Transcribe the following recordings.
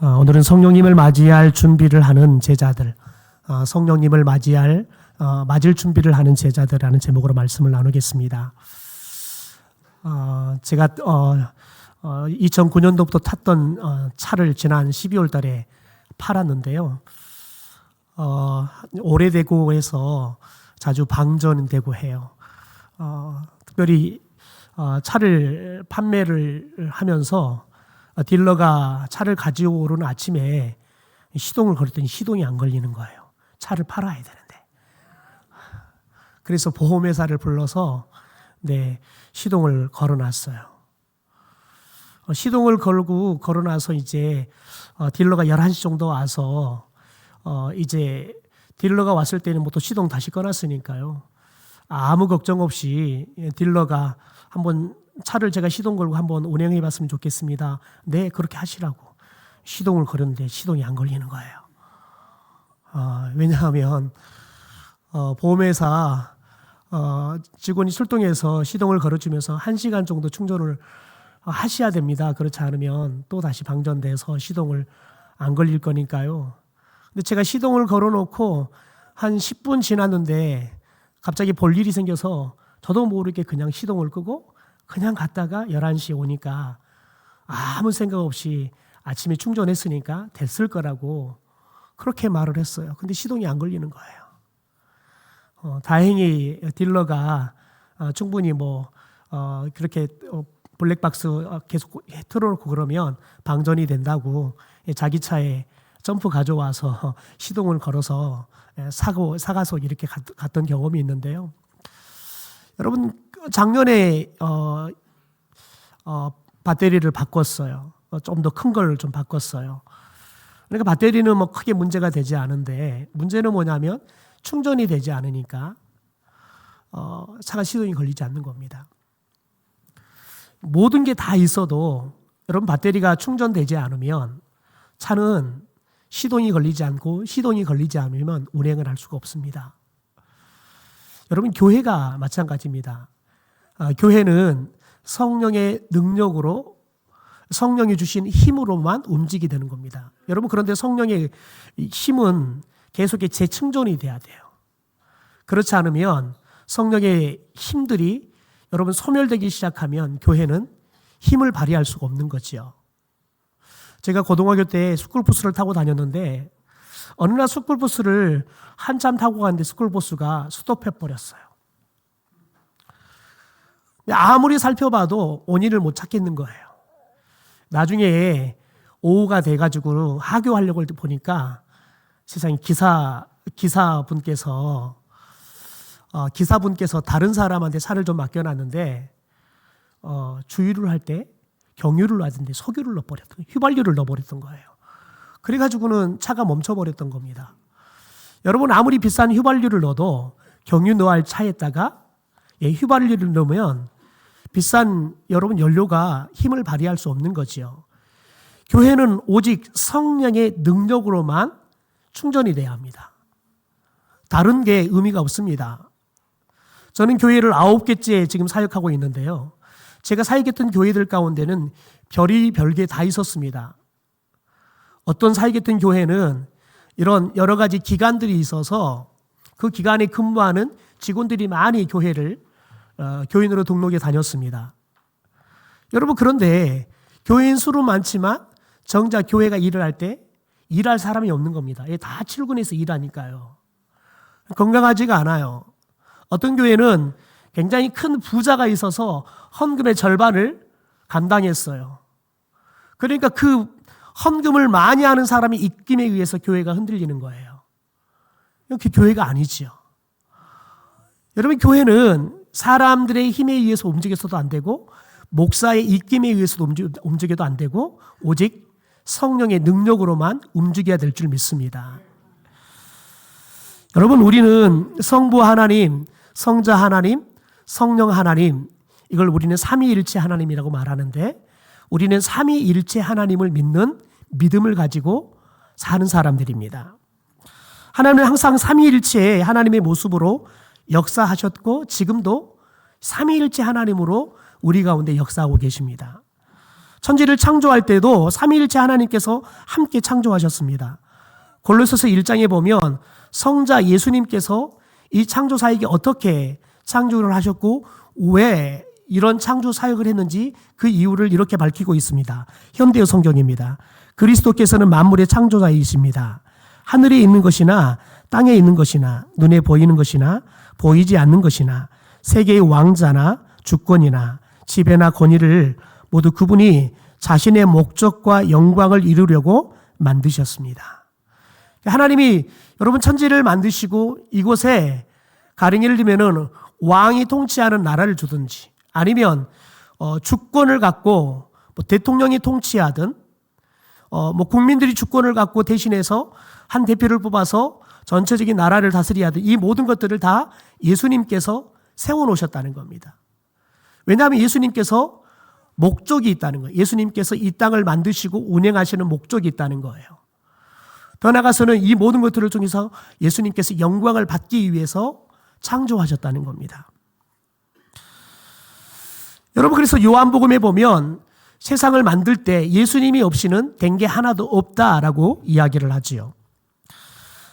오늘은 성령님을 맞이할 준비를 하는 제자들, 성령님을 맞을 준비를 하는 제자들이라는 제목으로 말씀을 나누겠습니다. 제가 2009년도부터 탔던 차를 지난 12월 달에 팔았는데요. 오래되고 해서 자주 방전되고 해요. 특별히 차를 판매를 하면서 딜러가 차를 가지고 오는 아침에 시동을 걸었더니 시동이 안 걸리는 거예요. 차를 팔아야 되는데. 그래서 보험회사를 불러서 시동을 걸어놨어요. 시동을 걸어놔서 이제 딜러가 11시 정도 와서 이제 딜러가 왔을 때는 뭐 또 시동 다시 꺼놨으니까요. 아무 걱정 없이 딜러가 한번 차를 제가 시동 걸고 한번 운행해 봤으면 좋겠습니다. 네, 그렇게 하시라고. 시동을 걸었는데 시동이 안 걸리는 거예요. 왜냐하면 보험회사 직원이 출동해서 시동을 걸어주면서 1시간 정도 충전을 하셔야 됩니다. 그렇지 않으면 또 다시 방전돼서 시동을 안 걸릴 거니까요. 근데 제가 시동을 걸어놓고 한 10분 지났는데 갑자기 볼 일이 생겨서 저도 모르게 그냥 시동을 끄고 그냥 갔다가 11시에 오니까 아무 생각 없이 아침에 충전했으니까 됐을 거라고 그렇게 말을 했어요. 근데 시동이 안 걸리는 거예요. 다행히 딜러가 충분히 그렇게 블랙박스 계속 틀어놓고 그러면 방전이 된다고 자기 차에 점프 가져와서 시동을 걸어서 사가서 이렇게 갔던 경험이 있는데요. 여러분, 작년에 배터리를 바꿨어요. 좀 더 큰 걸 좀 바꿨어요. 그러니까 배터리는 뭐 크게 문제가 되지 않은데 문제는 뭐냐면 충전이 되지 않으니까 차가 시동이 걸리지 않는 겁니다. 모든 게 다 있어도 여러분 배터리가 충전되지 않으면 차는 시동이 걸리지 않으면 운행을 할 수가 없습니다. 여러분, 교회가 마찬가지입니다. 교회는 성령의 능력으로 성령이 주신 힘으로만 움직이게 되는 겁니다. 여러분, 그런데 성령의 힘은 계속 재충전이 돼야 돼요. 그렇지 않으면 성령의 힘들이 여러분 소멸되기 시작하면 교회는 힘을 발휘할 수가 없는 거지요. 제가 고등학교 때 스쿨버스를 타고 다녔는데 어느 날 스쿨버스를 한참 타고 갔는데 스쿨버스가 스톱해버렸어요. 아무리 살펴봐도 원인을 못 찾겠는 거예요. 나중에 오후가 돼가지고 하교하려고 보니까 세상에 기사분께서 다른 사람한테 차를 좀 맡겨놨는데 주유를 할 때 경유를 하던데 휘발유를 넣어버렸던 거예요. 그래가지고는 차가 멈춰버렸던 겁니다. 여러분, 아무리 비싼 휘발유를 넣어도 경유 넣어야 할 차에다가 휘발유를 넣으면 비싼 여러분 연료가 힘을 발휘할 수 없는 거지요. 교회는 오직 성령의 능력으로만 충전이 돼야 합니다. 다른 게 의미가 없습니다. 저는 교회를 9개째 지금 사역하고 있는데요. 제가 사역했던 교회들 가운데는 별이 별게 다 있었습니다. 어떤 사역했던 교회는 이런 여러 가지 기관들이 있어서 그 기관에 근무하는 직원들이 많이 교인으로 등록해 다녔습니다. 여러분, 그런데 교인 수는 많지만 정작 교회가 일을 할 때 일할 사람이 없는 겁니다. 다 출근해서 일하니까요. 건강하지가 않아요. 어떤 교회는 굉장히 큰 부자가 있어서 헌금의 절반을 감당했어요. 그러니까 그 헌금을 많이 하는 사람이 입김에 의해서 교회가 흔들리는 거예요. 이렇게 교회가 아니지요. 여러분, 교회는 사람들의 힘에 의해서 움직여서도 안 되고 목사의 입김에 의해서도 움직여도 안 되고 오직 성령의 능력으로만 움직여야 될 줄 믿습니다. 여러분, 우리는 성부 하나님, 성자 하나님, 성령 하나님, 이걸 우리는 삼위일체 하나님이라고 말하는데 우리는 삼위일체 하나님을 믿는 믿음을 가지고 사는 사람들입니다. 하나님은 항상 삼위일체의 하나님의 모습으로 역사하셨고 지금도 삼위일체 하나님으로 우리 가운데 역사하고 계십니다. 천지를 창조할 때도 삼위일체 하나님께서 함께 창조하셨습니다. 골로새서 1장에 보면 성자 예수님께서 이 창조 사역에 어떻게 창조를 하셨고 왜 이런 창조 사역을 했는지 그 이유를 이렇게 밝히고 있습니다. 현대어 성경입니다. 그리스도께서는 만물의 창조자이십니다. 하늘에 있는 것이나 땅에 있는 것이나 눈에 보이는 것이나 보이지 않는 것이나 세계의 왕자나 주권이나 지배나 권위를 모두 그분이 자신의 목적과 영광을 이루려고 만드셨습니다. 하나님이 여러분 천지를 만드시고 이곳에 가령 예를 들면은 왕이 통치하는 나라를 주든지 아니면 주권을 갖고 뭐 대통령이 통치하든 뭐 국민들이 주권을 갖고 대신해서 한 대표를 뽑아서 전체적인 나라를 다스리하든 이 모든 것들을 다 예수님께서 세워놓으셨다는 겁니다. 왜냐하면 예수님께서 목적이 있다는 거예요. 예수님께서 이 땅을 만드시고 운행하시는 목적이 있다는 거예요. 더 나아가서는 이 모든 것들을 통해서 예수님께서 영광을 받기 위해서 창조하셨다는 겁니다. 여러분, 그래서 요한복음에 보면 세상을 만들 때 예수님이 없이는 된 게 하나도 없다라고 이야기를 하지요.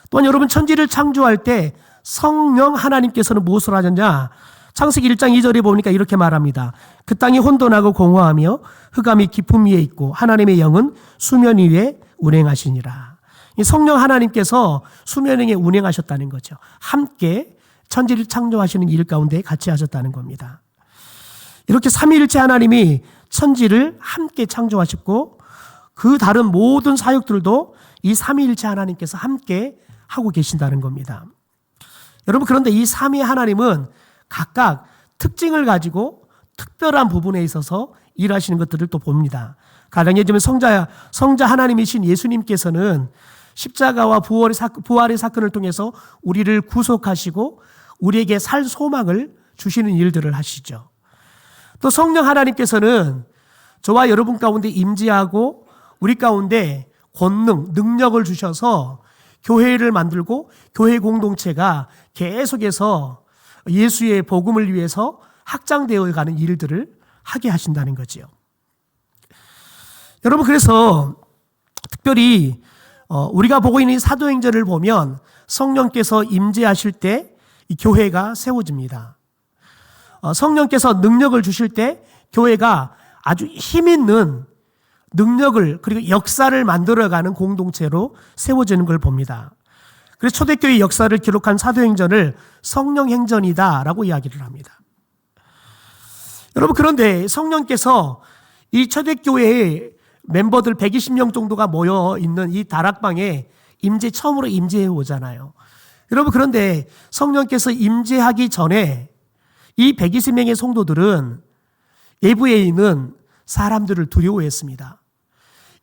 또한 여러분, 천지를 창조할 때 성령 하나님께서는 무엇을 하셨냐? 창세기 1장 2절에 보니까 이렇게 말합니다. 그 땅이 혼돈하고 공허하며 흑암이 깊음 위에 있고 하나님의 영은 수면 위에 운행하시니라. 이 성령 하나님께서 수면 위에 운행하셨다는 거죠. 함께 천지를 창조하시는 일 가운데 같이 하셨다는 겁니다. 이렇게 삼위일체 하나님이 천지를 함께 창조하셨고 그 다른 모든 사역들도 이 삼위일체 하나님께서 함께 하고 계신다는 겁니다. 여러분, 그런데 이 삼위 하나님은 각각 특징을 가지고 특별한 부분에 있어서 일하시는 것들을 또 봅니다. 가령 예를 들면 성자 하나님이신 예수님께서는 십자가와 부활의 사건을 통해서 우리를 구속하시고 우리에게 살 소망을 주시는 일들을 하시죠. 또 성령 하나님께서는 저와 여러분 가운데 임재하고 우리 가운데 권능, 능력을 주셔서 교회를 만들고 교회 공동체가 계속해서 예수의 복음을 위해서 확장되어 가는 일들을 하게 하신다는 거지요. 여러분, 그래서 특별히 우리가 보고 있는 사도행전을 보면 성령께서 임재하실 때 이 교회가 세워집니다. 성령께서 능력을 주실 때 교회가 아주 힘 있는 능력을 그리고 역사를 만들어가는 공동체로 세워지는 걸 봅니다. 그래서 초대교회 역사를 기록한 사도행전을 성령행전이다라고 이야기를 합니다. 여러분, 그런데 성령께서 이 초대교회의 멤버들 120명 정도가 모여 있는 이 다락방에 처음으로 임재해 오잖아요. 여러분, 그런데 성령께서 임재하기 전에 이 120명의 성도들은 외부에 있는 사람들을 두려워했습니다.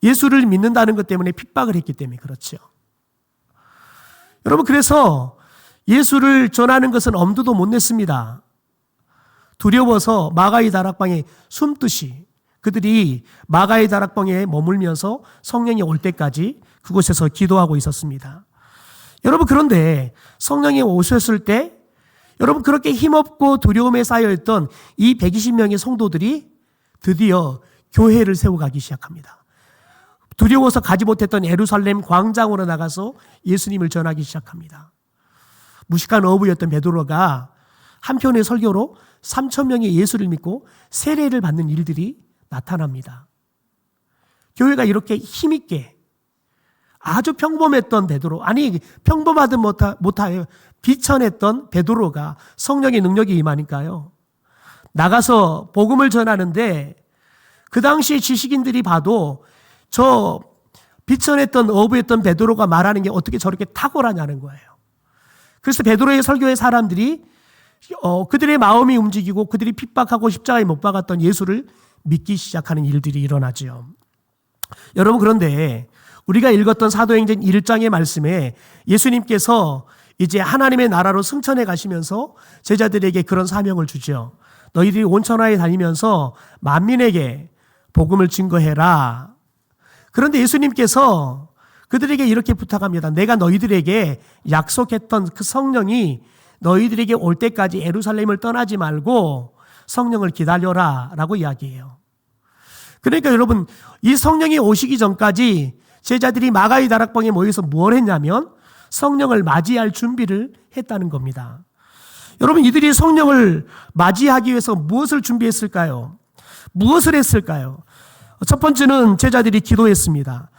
예수를 믿는다는 것 때문에 핍박을 했기 때문에 그렇죠. 여러분, 그래서 예수를 전하는 것은 엄두도 못 냈습니다. 두려워서 마가의 다락방에 숨듯이 그들이 마가의 다락방에 머물면서 성령이 올 때까지 그곳에서 기도하고 있었습니다. 여러분, 그런데 성령이 오셨을 때 여러분, 그렇게 힘없고 두려움에 쌓여있던 이 120명의 성도들이 드디어 교회를 세워가기 시작합니다. 두려워서 가지 못했던 예루살렘 광장으로 나가서 예수님을 전하기 시작합니다. 무식한 어부였던 베드로가 한편의 설교로 3,000명의 예수를 믿고 세례를 받는 일들이 나타납니다. 교회가 이렇게 힘있게 아주 평범했던 베드로, 아니 평범하든 못하여 비천했던 베드로가 성령의 능력이 임하니까요. 나가서 복음을 전하는데 그 당시 지식인들이 봐도 저 비천했던 어부였던 베드로가 말하는 게 어떻게 저렇게 탁월하냐는 거예요. 그래서 베드로의 설교의 사람들이 그들의 마음이 움직이고 그들이 핍박하고 십자가에 못 박았던 예수를 믿기 시작하는 일들이 일어나죠. 여러분, 그런데 우리가 읽었던 사도행전 1장의 말씀에 예수님께서 이제 하나님의 나라로 승천해 가시면서 제자들에게 그런 사명을 주죠. 너희들이 온 천하에 다니면서 만민에게 복음을 증거해라. 그런데 예수님께서 그들에게 이렇게 부탁합니다. 내가 너희들에게 약속했던 그 성령이 너희들에게 올 때까지 예루살렘을 떠나지 말고 성령을 기다려라 라고 이야기해요. 그러니까 여러분, 이 성령이 오시기 전까지 제자들이 마가의 다락방에 모여서 뭘 했냐면 성령을 맞이할 준비를 했다는 겁니다. 여러분, 이들이 성령을 맞이하기 위해서 무엇을 준비했을까요? 무엇을 했을까요? 첫 번째는 제자들이 기도했습니다.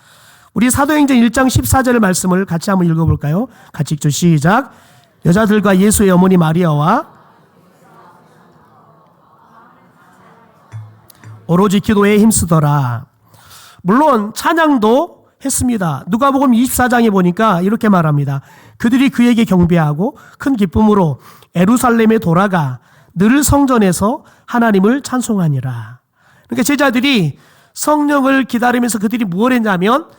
우리 사도행전 1장 14절 말씀을 같이 한번 읽어볼까요? 같이 읽죠. 시작. 여자들과 예수의 어머니 마리아와 오로지 기도에 힘쓰더라. 물론 찬양도 했습니다. 누가복음 24장에 보니까 이렇게 말합니다. 그들이 그에게 경배하고 큰 기쁨으로 예루살렘에 돌아가 늘 성전에서 하나님을 찬송하니라. 그러니까 제자들이 성령을 기다리면서 그들이 뭘 했냐면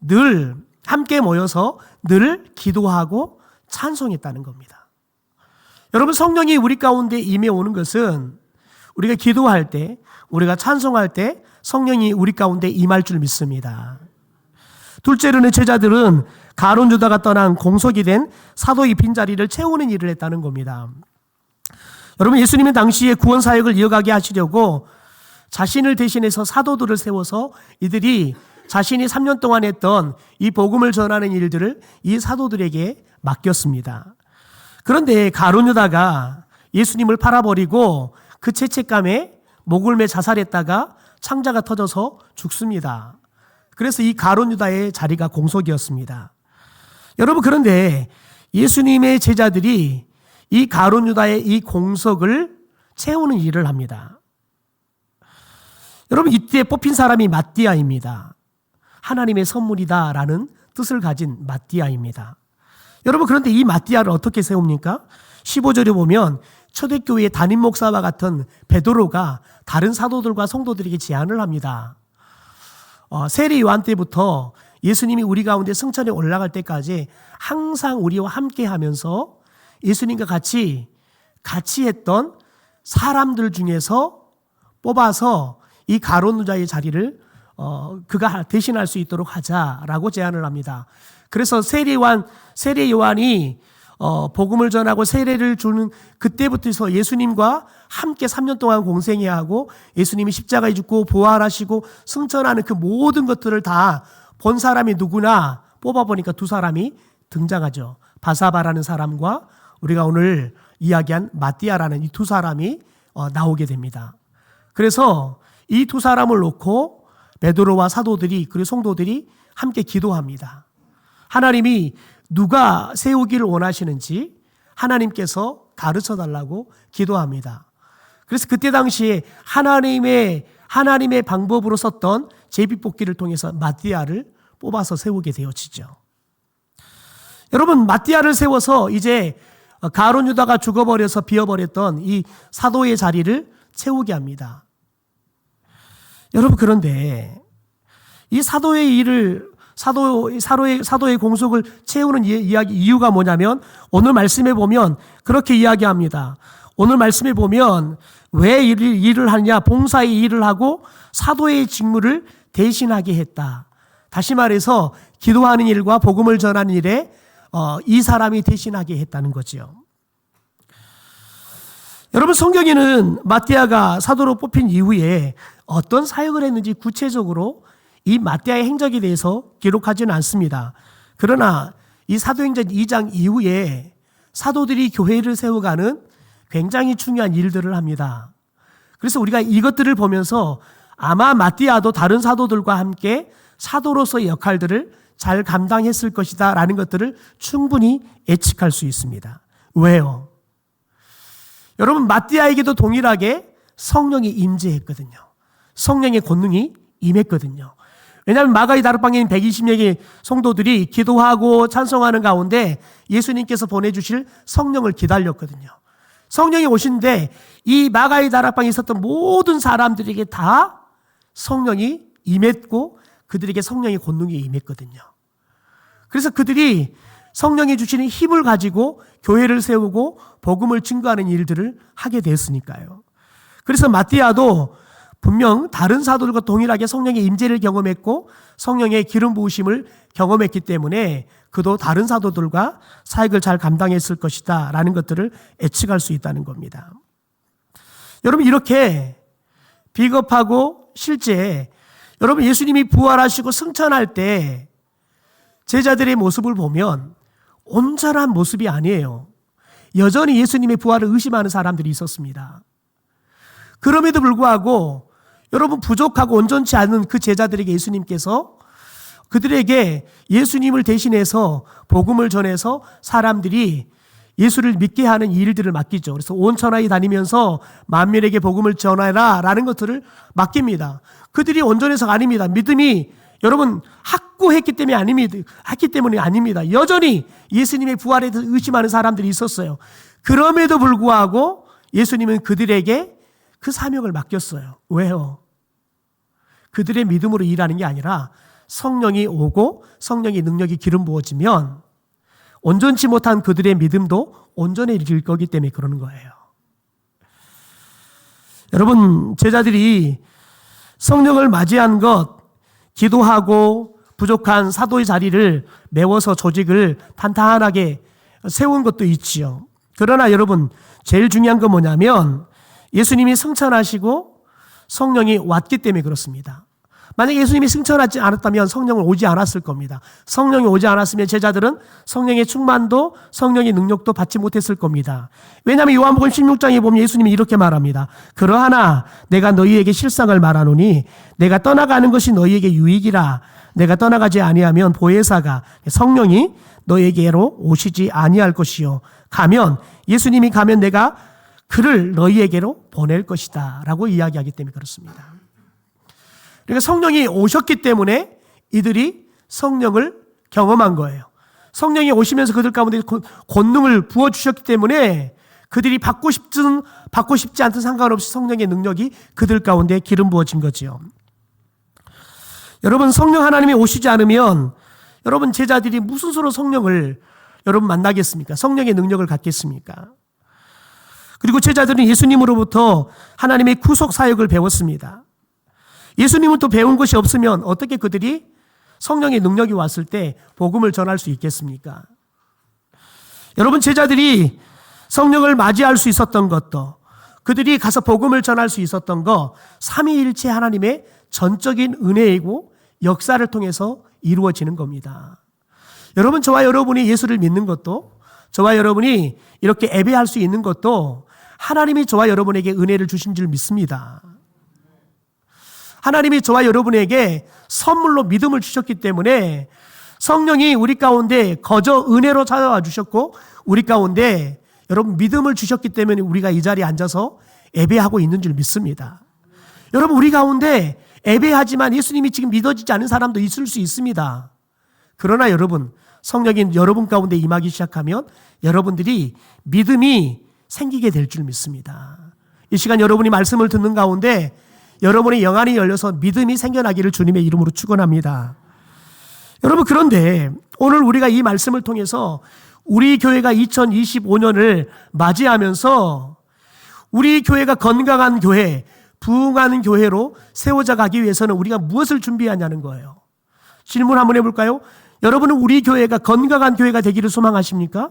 늘 함께 모여서 늘 기도하고 찬송했다는 겁니다. 여러분, 성령이 우리 가운데 임해오는 것은 우리가 기도할 때, 우리가 찬송할 때 성령이 우리 가운데 임할 줄 믿습니다. 둘째로는 제자들은 가룟 유다가 떠난 공석이 된 사도의 빈자리를 채우는 일을 했다는 겁니다. 여러분, 예수님은 당시에 구원 사역을 이어가게 하시려고 자신을 대신해서 사도들을 세워서 이들이 자신이 3년 동안 했던 이 복음을 전하는 일들을 이 사도들에게 맡겼습니다. 그런데 가룟 유다가 예수님을 팔아버리고 그 죄책감에 목을 매 자살했다가 창자가 터져서 죽습니다. 그래서 이 가룟 유다의 자리가 공석이었습니다. 여러분, 그런데 예수님의 제자들이 이 가룟 유다의 이 공석을 채우는 일을 합니다. 여러분, 이때 뽑힌 사람이 마띠아입니다. 하나님의 선물이다라는 뜻을 가진 마띠아입니다. 여러분, 그런데 이 마띠아를 어떻게 세웁니까? 15절에 보면 초대교회의 담임 목사와 같은 베드로가 다른 사도들과 성도들에게 제안을 합니다. 세례 요한 때부터 예수님이 우리 가운데 승천에 올라갈 때까지 항상 우리와 함께 하면서 예수님과 같이 했던 사람들 중에서 뽑아서 이 가룟 유다의 자리를 그가 대신할 수 있도록 하자라고 제안을 합니다. 그래서 세례 요한이 복음을 전하고 세례를 주는 그때부터 해서 예수님과 함께 3년 동안 공생해야 하고 예수님이 십자가에 죽고 부활하시고 승천하는 그 모든 것들을 다 본 사람이 누구나 뽑아보니까 두 사람이 등장하죠. 바사바라는 사람과 우리가 오늘 이야기한 마띠아라는 이 두 사람이 나오게 됩니다. 그래서 이 두 사람을 놓고 베드로와 사도들이 그리고 성도들이 함께 기도합니다. 하나님이 누가 세우기를 원하시는지 하나님께서 가르쳐 달라고 기도합니다. 그래서 그때 당시에 하나님의 방법으로 썼던 제비뽑기를 통해서 마띠아를 뽑아서 세우게 되어지죠. 여러분, 마띠아를 세워서 이제 가룟 유다가 죽어버려서 비어버렸던 이 사도의 자리를 채우게 합니다. 여러분, 그런데 이 사도의 일을 사도의 공석을 채우는 이유가 뭐냐면 오늘 말씀에 보면 그렇게 이야기합니다. 오늘 말씀에 보면 왜 일을 하느냐? 봉사의 일을 하고 사도의 직무를 대신하게 했다. 다시 말해서 기도하는 일과 복음을 전하는 일에 이 사람이 대신하게 했다는 거죠. 여러분, 성경에는 마띠아가 사도로 뽑힌 이후에 어떤 사역을 했는지 구체적으로 이 마띠아의 행적에 대해서 기록하지는 않습니다. 그러나 이 사도행전 2장 이후에 사도들이 교회를 세워가는 굉장히 중요한 일들을 합니다. 그래서 우리가 이것들을 보면서 아마 마띠아도 다른 사도들과 함께 사도로서의 역할들을 잘 감당했을 것이다 라는 것들을 충분히 예측할 수 있습니다. 왜요? 여러분, 마띠아에게도 동일하게 성령이 임재했거든요. 성령의 권능이 임했거든요. 왜냐하면 마가의 다락방에 있는 120명의 성도들이 기도하고 찬송하는 가운데 예수님께서 보내주실 성령을 기다렸거든요. 성령이 오신데 이 마가의 다락방에 있었던 모든 사람들에게 다 성령이 임했고 그들에게 성령의 권능이 임했거든요. 그래서 그들이 성령이 주시는 힘을 가지고 교회를 세우고 복음을 증거하는 일들을 하게 됐으니까요. 그래서 마띠아도 분명 다른 사도들과 동일하게 성령의 임재를 경험했고 성령의 기름 부으심을 경험했기 때문에 그도 다른 사도들과 사역을 잘 감당했을 것이다 라는 것들을 예측할 수 있다는 겁니다. 여러분, 이렇게 비겁하고 실제 여러분 예수님이 부활하시고 승천할 때 제자들의 모습을 보면 온전한 모습이 아니에요. 여전히 예수님의 부활을 의심하는 사람들이 있었습니다. 그럼에도 불구하고 여러분 부족하고 온전치 않은 그 제자들에게 예수님께서 그들에게 예수님을 대신해서 복음을 전해서 사람들이 예수를 믿게 하는 일들을 맡기죠. 그래서 온 천하에 다니면서 만민에게 복음을 전하라 라는 것들을 맡깁니다. 그들이 온전해서가 아닙니다. 믿음이 여러분 확고했기 때문에 아닙니다. 여전히 예수님의 부활에 대해서 의심하는 사람들이 있었어요. 그럼에도 불구하고 예수님은 그들에게 그 사명을 맡겼어요. 왜요? 그들의 믿음으로 일하는 게 아니라 성령이 오고 성령의 능력이 기름 부어지면 온전치 못한 그들의 믿음도 온전해질 거기 때문에 그러는 거예요. 여러분, 제자들이 성령을 맞이한 것, 기도하고 부족한 사도의 자리를 메워서 조직을 탄탄하게 세운 것도 있지요. 그러나 여러분, 제일 중요한 건 뭐냐면 예수님이 승천하시고 성령이 왔기 때문에 그렇습니다. 만약에 예수님이 승천하지 않았다면 성령은 오지 않았을 겁니다. 성령이 오지 않았으면 제자들은 성령의 충만도 성령의 능력도 받지 못했을 겁니다. 왜냐하면 요한복음 16장에 보면 예수님이 이렇게 말합니다. 그러하나 내가 너희에게 실상을 말하노니 내가 떠나가는 것이 너희에게 유익이라. 내가 떠나가지 아니하면 보혜사가 성령이 너희에게로 오시지 아니할 것이요. 예수님이 가면 내가 그를 너희에게로 보낼 것이다 라고 이야기하기 때문에 그렇습니다. 그러니까 성령이 오셨기 때문에 이들이 성령을 경험한 거예요. 성령이 오시면서 그들 가운데 권능을 부어주셨기 때문에 그들이 받고 싶지 않든 상관없이 성령의 능력이 그들 가운데 기름 부어진 거지요. 여러분, 성령 하나님이 오시지 않으면 여러분 제자들이 무슨 수로 성령을 여러분 만나겠습니까? 성령의 능력을 갖겠습니까? 그리고 제자들은 예수님으로부터 하나님의 구속 사역을 배웠습니다. 예수님은 또 배운 것이 없으면 어떻게 그들이 성령의 능력이 왔을 때 복음을 전할 수 있겠습니까? 여러분, 제자들이 성령을 맞이할 수 있었던 것도, 그들이 가서 복음을 전할 수 있었던 거, 삼위일체 하나님의 전적인 은혜이고 역사를 통해서 이루어지는 겁니다. 여러분, 저와 여러분이 예수를 믿는 것도, 저와 여러분이 이렇게 예배할 수 있는 것도 하나님이 저와 여러분에게 은혜를 주신 줄 믿습니다. 하나님이 저와 여러분에게 선물로 믿음을 주셨기 때문에 성령이 우리 가운데 거저 은혜로 찾아와 주셨고 우리 가운데 여러분 믿음을 주셨기 때문에 우리가 이 자리에 앉아서 예배하고 있는 줄 믿습니다. 여러분, 우리 가운데 예배하지만 예수님이 지금 믿어지지 않은 사람도 있을 수 있습니다. 그러나 여러분, 성령이 여러분 가운데 임하기 시작하면 여러분들이 믿음이 생기게 될 줄 믿습니다. 이 시간 여러분이 말씀을 듣는 가운데 여러분의 영안이 열려서 믿음이 생겨나기를 주님의 이름으로 축원합니다. 여러분, 그런데 오늘 우리가 이 말씀을 통해서 우리 교회가 2025년을 맞이하면서 우리 교회가 건강한 교회, 부흥하는 교회로 세워져 가기 위해서는 우리가 무엇을 준비하냐는 거예요. 질문 한번 해볼까요? 여러분은 우리 교회가 건강한 교회가 되기를 소망하십니까?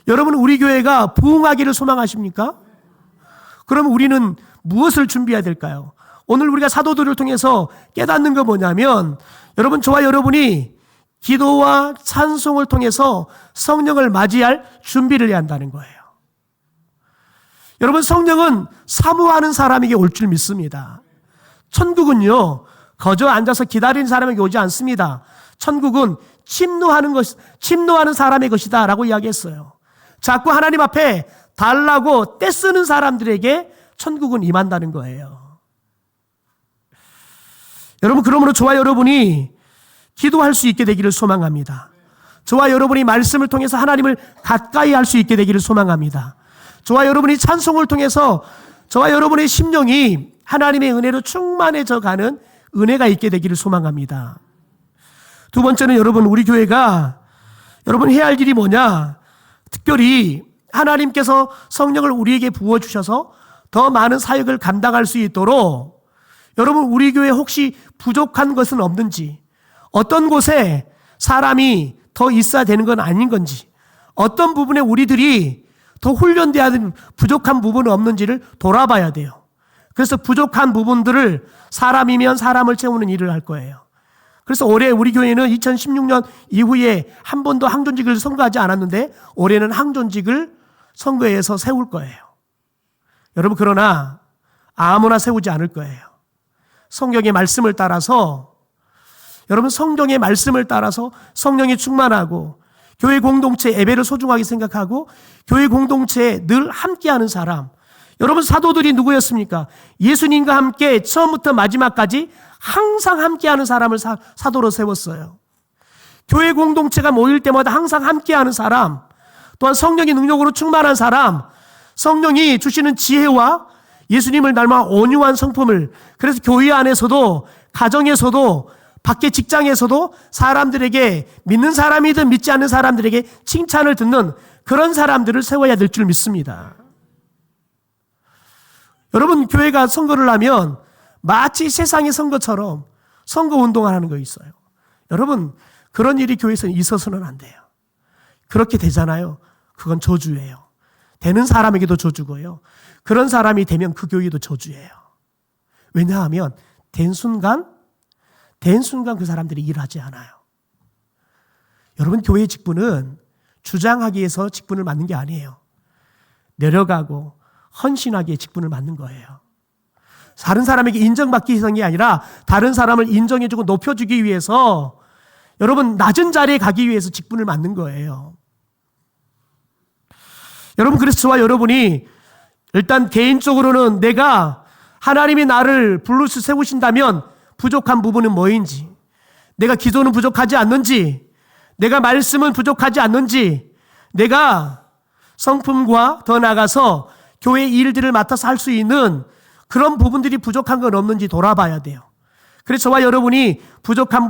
여러분은 우리 교회가 부흥하기를 소망하십니까? 그럼 우리는 무엇을 준비해야 될까요? 오늘 우리가 사도들을 통해서 깨닫는 거 뭐냐면 여러분, 저와 여러분이 기도와 찬송을 통해서 성령을 맞이할 준비를 해야 한다는 거예요. 여러분, 성령은 사모하는 사람에게 올 줄 믿습니다. 천국은요, 거저 앉아서 기다리는 사람에게 오지 않습니다. 천국은 침노하는 사람의 것이다 라고 이야기했어요. 자꾸 하나님 앞에 달라고 떼쓰는 사람들에게 천국은 임한다는 거예요. 여러분, 그러므로 저와 여러분이 기도할 수 있게 되기를 소망합니다. 저와 여러분이 말씀을 통해서 하나님을 가까이 할 수 있게 되기를 소망합니다. 저와 여러분이 찬송을 통해서 저와 여러분의 심령이 하나님의 은혜로 충만해져 가는 은혜가 있게 되기를 소망합니다. 두 번째는 여러분, 우리 교회가 여러분 해야 할 일이 뭐냐? 특별히 하나님께서 성령을 우리에게 부어주셔서 더 많은 사역을 감당할 수 있도록 여러분, 우리 교회 혹시 부족한 것은 없는지, 어떤 곳에 사람이 더 있어야 되는 건 아닌 건지, 어떤 부분에 우리들이 더 훈련돼야 되는 부족한 부분은 없는지를 돌아봐야 돼요. 그래서 부족한 부분들을 사람이면 사람을 채우는 일을 할 거예요. 그래서 올해 우리 교회는 2016년 이후에 한 번도 항존직을 선거하지 않았는데 올해는 항존직을 선거에서 세울 거예요. 여러분, 그러나 아무나 세우지 않을 거예요. 성경의 말씀을 따라서, 여러분, 성경의 말씀을 따라서 성령에 충만하고 교회 공동체 예배를 소중하게 생각하고 교회 공동체에 늘 함께하는 사람. 여러분, 사도들이 누구였습니까? 예수님과 함께 처음부터 마지막까지 항상 함께하는 사람을 사도로 세웠어요. 교회 공동체가 모일 때마다 항상 함께하는 사람, 또한 성령의 능력으로 충만한 사람, 성령이 주시는 지혜와 예수님을 닮아 온유한 성품을, 그래서 교회 안에서도 가정에서도 밖에 직장에서도 사람들에게, 믿는 사람이든 믿지 않는 사람들에게 칭찬을 듣는 그런 사람들을 세워야 될 줄 믿습니다. 여러분, 교회가 선거를 하면 마치 세상의 선거처럼 선거 운동을 하는 거 있어요. 여러분, 그런 일이 교회에서 있어서는 안 돼요. 그렇게 되잖아요. 그건 저주예요. 되는 사람에게도 저주고요. 그런 사람이 되면 그 교회도 저주예요. 왜냐하면 된 순간 그 사람들이 일하지 않아요. 여러분, 교회의 직분은 주장하기 위해서 직분을 맡는 게 아니에요. 내려가고 헌신하기에 직분을 맡는 거예요. 다른 사람에게 인정받기 위해서 게 아니라 다른 사람을 인정해주고 높여주기 위해서, 여러분, 낮은 자리에 가기 위해서 직분을 맡는 거예요. 여러분, 그래서 저와 여러분이 일단 개인적으로는 내가 하나님이 나를 불러서 세우신다면 부족한 부분은 뭐인지, 내가 기도는 부족하지 않는지, 내가 말씀은 부족하지 않는지, 내가 성품과 더 나아가서 교회 일들을 맡아서 할 수 있는 그런 부분들이 부족한 건 없는지 돌아봐야 돼요. 그래서 저와 여러분이 부족한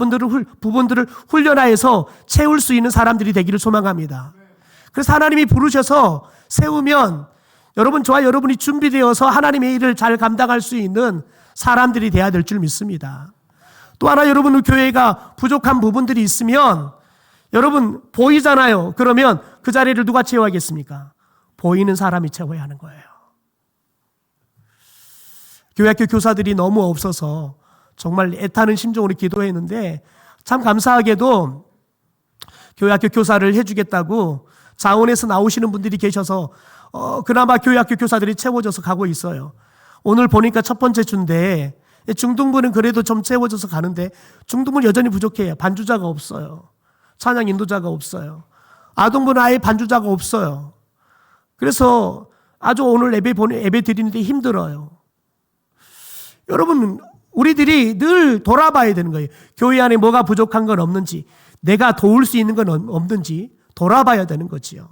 부분들을 훈련하여서 채울 수 있는 사람들이 되기를 소망합니다. 그래서 하나님이 부르셔서 세우면 여러분, 저와 여러분이 준비되어서 하나님의 일을 잘 감당할 수 있는 사람들이 돼야 될 줄 믿습니다. 또 하나, 여러분, 교회가 부족한 부분들이 있으면 여러분 보이잖아요. 그러면 그 자리를 누가 채워야겠습니까? 보이는 사람이 채워야 하는 거예요. 교회학교 교사들이 너무 없어서 정말 애타는 심정으로 기도했는데, 참 감사하게도 교회학교 교사를 해주겠다고 자원에서 나오시는 분들이 계셔서 그나마 교회학교 교사들이 채워져서 가고 있어요. 오늘 보니까 첫 번째 주인데 중등부는 그래도 좀 채워져서 가는데 중등부는 여전히 부족해요. 반주자가 없어요. 찬양 인도자가 없어요. 아동부는 아예 반주자가 없어요. 그래서 아주 오늘 예배 드리는데 힘들어요. 여러분, 우리들이 늘 돌아봐야 되는 거예요. 교회 안에 뭐가 부족한 건 없는지, 내가 도울 수 있는 건 없는지 돌아봐야 되는 거지요.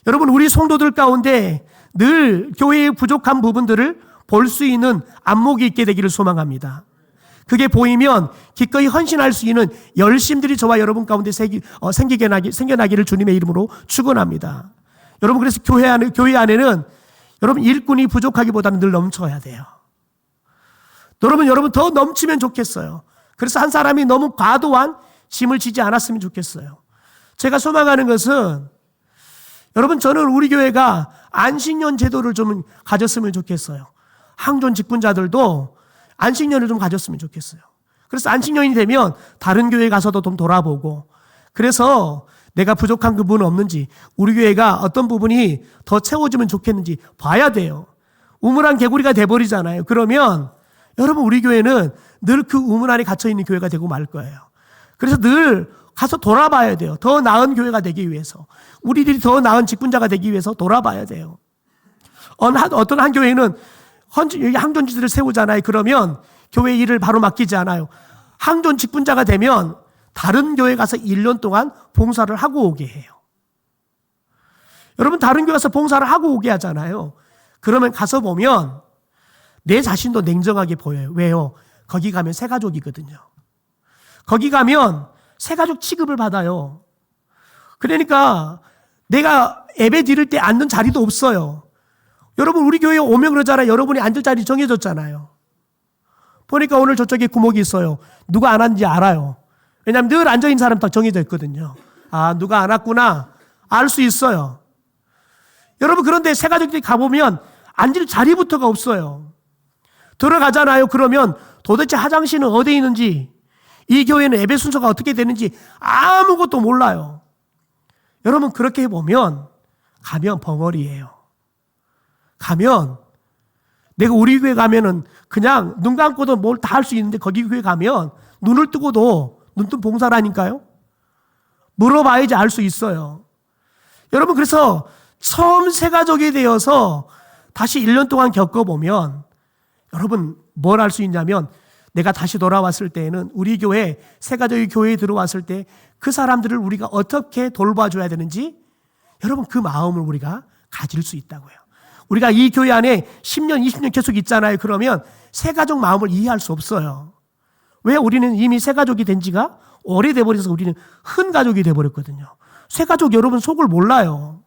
여러분, 우리 성도들 가운데 늘 교회의 부족한 부분들을 볼 수 있는 안목이 있게 되기를 소망합니다. 그게 보이면 기꺼이 헌신할 수 있는 열심들이 저와 여러분 가운데 생겨나기를 주님의 이름으로 축원합니다. 여러분, 그래서 교회 안에는 여러분 일꾼이 부족하기보다는 늘 넘쳐야 돼요. 여러분 더 넘치면 좋겠어요. 그래서 한 사람이 너무 과도한 짐을 지지 않았으면 좋겠어요. 제가 소망하는 것은, 여러분, 저는 우리 교회가 안식년 제도를 좀 가졌으면 좋겠어요. 항존 직분자들도 안식년을 좀 가졌으면 좋겠어요. 그래서 안식년이 되면 다른 교회 가서도 좀 돌아보고, 그래서 내가 부족한 그 부분은 없는지, 우리 교회가 어떤 부분이 더 채워지면 좋겠는지 봐야 돼요. 우물안 개구리가 돼버리잖아요. 그러면 여러분, 우리 교회는 늘 그 우물 안에 갇혀있는 교회가 되고 말 거예요. 그래서 늘 가서 돌아봐야 돼요. 더 나은 교회가 되기 위해서, 우리들이 더 나은 직분자가 되기 위해서 돌아봐야 돼요. 어떤 한 교회는 항존지들을 세우잖아요. 그러면 교회 일을 바로 맡기지 않아요. 항존 직분자가 되면 다른 교회 가서 1년 동안 봉사를 하고 오게 해요. 여러분, 다른 교회 가서 봉사를 하고 오게 하잖아요. 그러면 가서 보면 내 자신도 냉정하게 보여요. 왜요? 거기 가면 새가족이거든요. 거기 가면 새가족 취급을 받아요. 그러니까 내가 예배 드릴 때 앉는 자리도 없어요. 여러분, 우리 교회에 오면 그러잖아요. 여러분이 앉을 자리 정해졌잖아요. 보니까 오늘 저쪽에 구멍이 있어요. 누가 안 앉는지 알아요. 왜냐하면 늘 앉아있는 사람 다 정해져 있거든요. 아, 누가 안 왔구나 알 수 있어요. 여러분, 그런데 새가족들이 가보면 앉을 자리부터가 없어요. 들어가잖아요. 그러면 도대체 화장실은 어디에 있는지, 이 교회는 예배 순서가 어떻게 되는지 아무것도 몰라요. 여러분, 그렇게 보면 가면 벙어리예요. 가면 내가 우리 교회 가면은 그냥 눈 감고도 뭘 다 할 수 있는데, 거기 교회 가면 눈을 뜨고도 눈뜬 봉사라니까요. 물어봐야지 알 수 있어요. 여러분, 그래서 처음 새가족이 되어서 다시 1년 동안 겪어보면 여러분 뭘 알 수 있냐면, 내가 다시 돌아왔을 때에는 우리 교회, 새가족이 교회에 들어왔을 때 그 사람들을 우리가 어떻게 돌봐줘야 되는지 여러분 그 마음을 우리가 가질 수 있다고요. 우리가 이 교회 안에 10년, 20년 계속 있잖아요. 그러면 새가족 마음을 이해할 수 없어요. 왜? 우리는 이미 새가족이 된 지가 오래돼 버려서 우리는 흔 가족이 돼 버렸거든요. 새가족 여러분 속을 몰라요.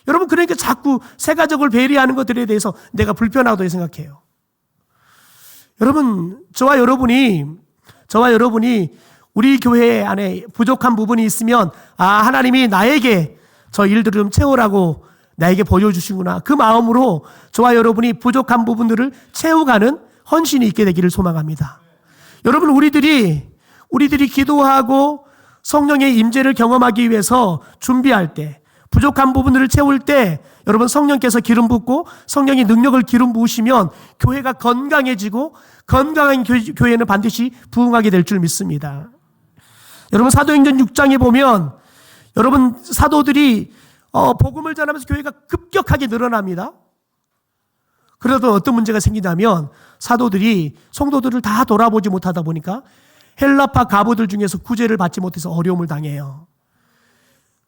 여러분, 그러니까 자꾸 새가족을 배려하는 것들에 대해서 내가 불편하다고 생각해요. 여러분, 저와 여러분이 우리 교회 안에 부족한 부분이 있으면, 하나님이 나에게 저 일들을 좀 채우라고 나에게 보여주시구나, 그 마음으로 저와 여러분이 부족한 부분들을 채워가는 헌신이 있게 되기를 소망합니다. 여러분, 우리들이 기도하고 성령의 임재를 경험하기 위해서 준비할 때, 부족한 부분들을 채울 때 여러분 성령께서 기름 붓고 성령의 능력을 기름 부으시면 교회가 건강해지고, 건강한 교회는 반드시 부흥하게 될 줄 믿습니다. 여러분, 사도행전 6장에 보면 여러분 사도들이 복음을 전하면서 교회가 급격하게 늘어납니다. 그래도 어떤 문제가 생기냐면, 사도들이 성도들을 다 돌아보지 못하다 보니까 헬라파 가부들 중에서 구제를 받지 못해서 어려움을 당해요.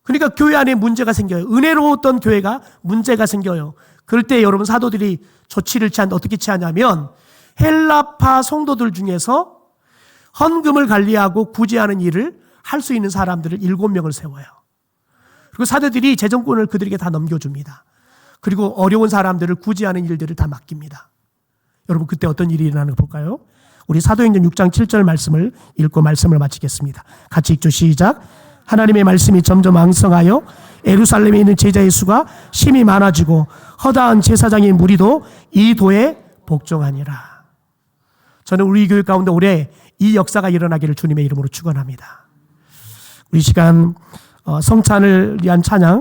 그러니까 교회 안에 문제가 생겨요. 은혜로웠던 교회가 문제가 생겨요. 그럴 때 여러분 사도들이 조치를 어떻게 취하냐면, 헬라파 성도들 중에서 헌금을 관리하고 구제하는 일을 할 수 있는 사람들을 7명을 세워요. 그리고 사도들이 재정권을 그들에게 다 넘겨줍니다. 그리고 어려운 사람들을 구제하는 일들을 다 맡깁니다. 여러분, 그때 어떤 일이 일어나는 거 볼까요? 우리 사도행전 6장 7절 말씀을 읽고 말씀을 마치겠습니다. 같이 읽죠. 시작. 하나님의 말씀이 점점 왕성하여 예루살렘에 있는 제자의 수가 심히 많아지고 허다한 제사장의 무리도 이 도에 복종하니라. 저는 우리 교회 가운데 올해 이 역사가 일어나기를 주님의 이름으로 축원합니다. 우리 시간 성찬을 위한 찬양